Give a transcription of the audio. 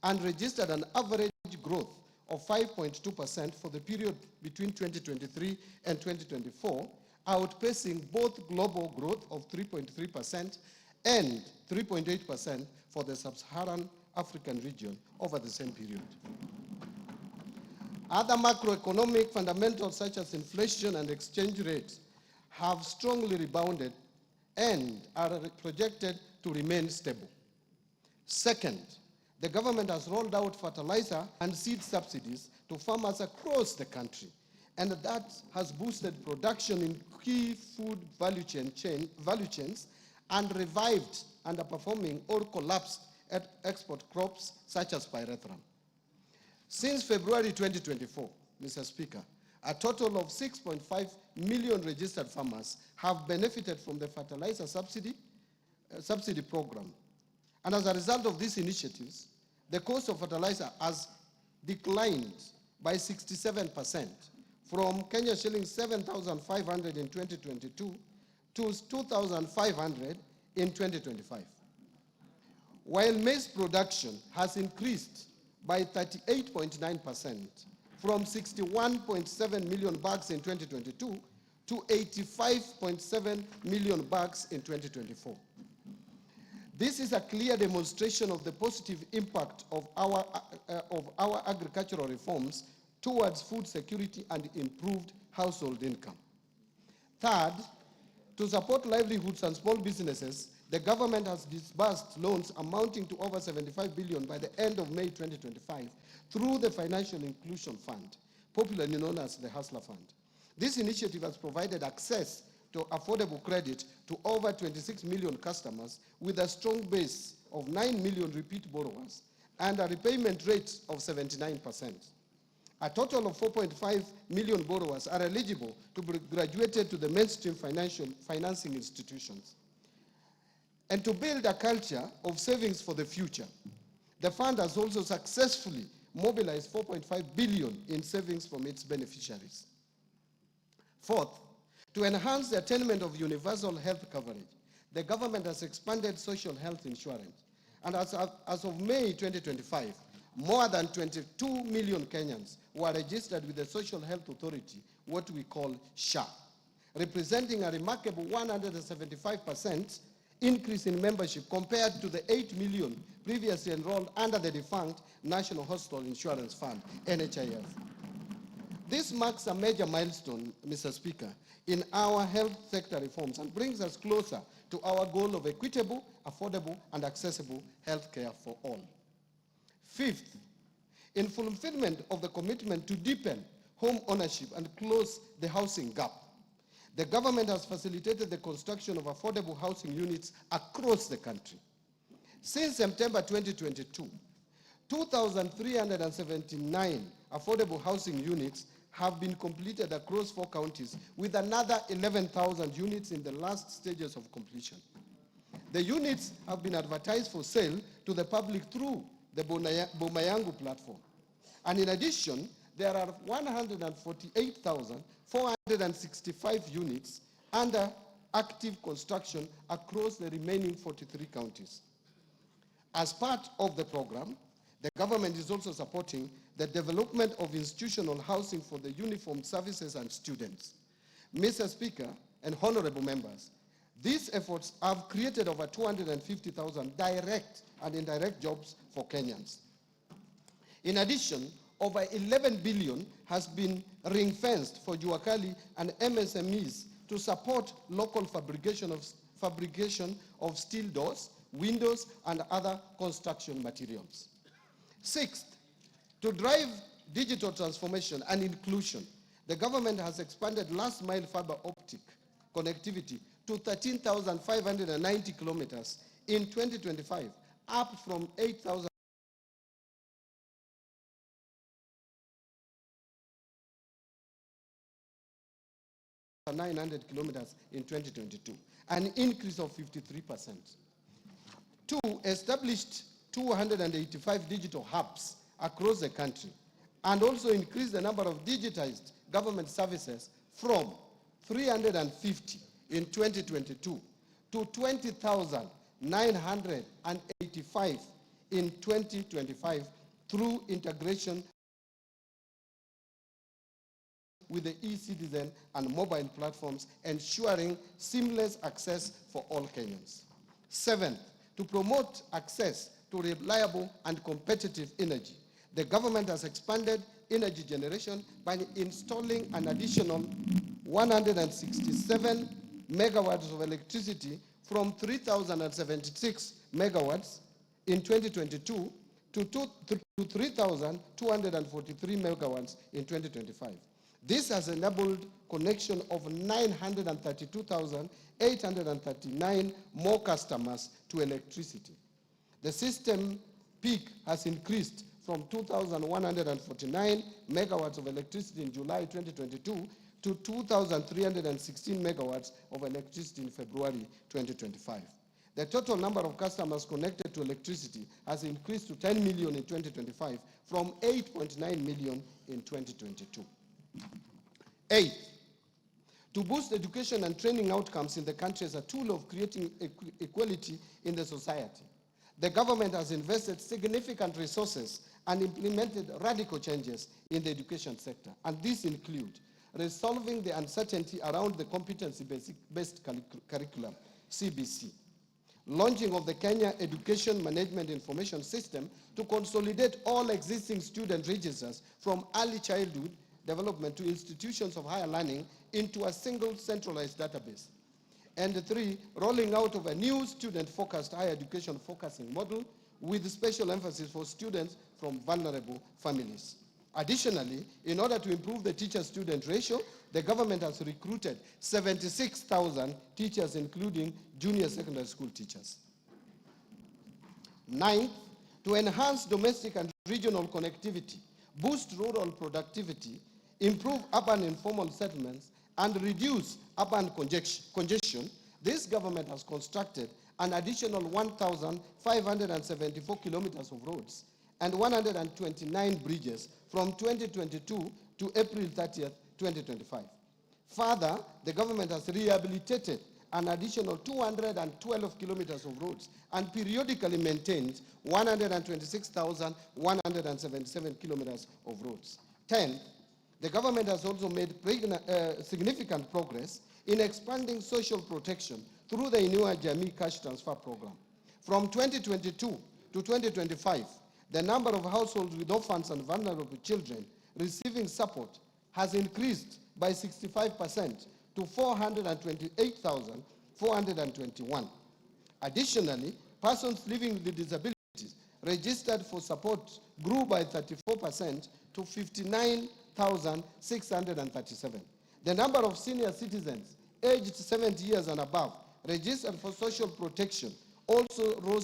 and registered an average growth of 5.2% for the period between 2023 and 2024, outpacing both global growth of 3.3% and 3.8% for the sub-Saharan African region over the same period. Other macroeconomic fundamentals such as inflation and exchange rates have strongly rebounded and are projected to remain stable. Second, the government has rolled out fertilizer and seed subsidies to farmers across the country, and that has boosted production in key food value chains and revived underperforming or collapsed export crops such as pyrethrum. Since February 2024, Mr. Speaker, a total of 6.5 million registered farmers have benefited from the fertilizer subsidy program. And as a result of these initiatives, the cost of fertilizer has declined by 67% from Kenya shillings 7,500 in 2022 to 2,500 in 2025. While maize production has increased by 38.9% from 61.7 million bags in 2022 to 85.7 million bags in 2024. This is a clear demonstration of the positive impact of our agricultural reforms towards food security and improved household income. Third, to support livelihoods and small businesses, the government has disbursed loans amounting to over 75 billion by the end of May 2025 through the Financial Inclusion Fund, popularly known as the Hustler Fund. This initiative has provided access to affordable credit to over 26 million customers with a strong base of 9 million repeat borrowers and a repayment rate of 79%. A total of 4.5 million borrowers are eligible to be graduated to the mainstream financing institutions. And to build a culture of savings for the future, the fund has also successfully mobilized 4.5 billion in savings from its beneficiaries. Fourth, to enhance the attainment of universal health coverage, the government has expanded social health insurance. And as of May 2025, more than 22 million Kenyans were registered with the Social Health Authority, what we call SHA, representing a remarkable 175% increase in membership compared to the 8 million previously enrolled under the defunct National Hospital Insurance Fund, NHIF. This marks a major milestone, Mr. Speaker, in our health sector reforms and brings us closer to our goal of equitable, affordable, and accessible health care for all. Fifth, in fulfillment of the commitment to deepen home ownership and close the housing gap, the government has facilitated the construction of affordable housing units across the country. Since September 2022, 2,379 affordable housing units have been completed across 4 counties, with another 11,000 units in the last stages of completion. The units have been advertised for sale to the public through the Boma Yangu platform. And in addition, there are 148,465 units under active construction across the remaining 43 counties. As part of the program, the government is also supporting the development of institutional housing for the uniformed services and students. Mr. Speaker and honorable members, these efforts have created over 250,000 direct and indirect jobs for Kenyans. In addition, over 11 billion has been ring-fenced for Juakali and MSMEs to support local fabrication of steel doors, windows, and other construction materials. Sixth, to drive digital transformation and inclusion, the government has expanded last-mile fiber optic connectivity to 13,590 kilometers in 2025, up from 8,000 900 kilometers in 2022, an increase of 53%. 2, established 285 digital hubs across the country, and also increased the number of digitized government services from 350 in 2022 to 20,985 in 2025 through integration with the e-citizen and mobile platforms, ensuring seamless access for all Kenyans. Seventh, to promote access to reliable and competitive energy, the government has expanded energy generation by installing an additional 167 megawatts of electricity from 3,076 megawatts in 2022 to 3,243 megawatts in 2025. This has enabled connection of 932,839 more customers to electricity. The system peak has increased from 2,149 megawatts of electricity in July 2022 to 2,316 megawatts of electricity in February 2025. The total number of customers connected to electricity has increased to 10 million in 2025 from 8.9 million in 2022. Eighth, to boost education and training outcomes in the country as a tool of creating equality in the society, the government has invested significant resources and implemented radical changes in the education sector. And these include resolving the uncertainty around the competency-based curriculum, CBC, launching of the Kenya Education Management Information System to consolidate all existing student registers from early childhood development to institutions of higher learning into a single centralized database. And three, rolling out of a new student-focused higher education focusing model with special emphasis for students from vulnerable families. Additionally, in order to improve the teacher-student ratio, the government has recruited 76,000 teachers, including junior secondary school teachers. Ninth, to enhance domestic and regional connectivity, boost rural productivity, improve urban informal settlements, and reduce urban congestion, this government has constructed an additional 1,574 kilometers of roads and 129 bridges from 2022 to April 30th, 2025. Further, the government has rehabilitated an additional 212 kilometers of roads and periodically maintains 126,177 kilometers of roads. 10, the government has also made significant progress in expanding social protection through the Inua Jamii Cash Transfer Program. From 2022 to 2025, the number of households with orphans and vulnerable children receiving support has increased by 65% to 428,421. Additionally, persons living with disabilities registered for support grew by 34% to 59,637. The number of senior citizens aged 70 years and above registered for social protection also rose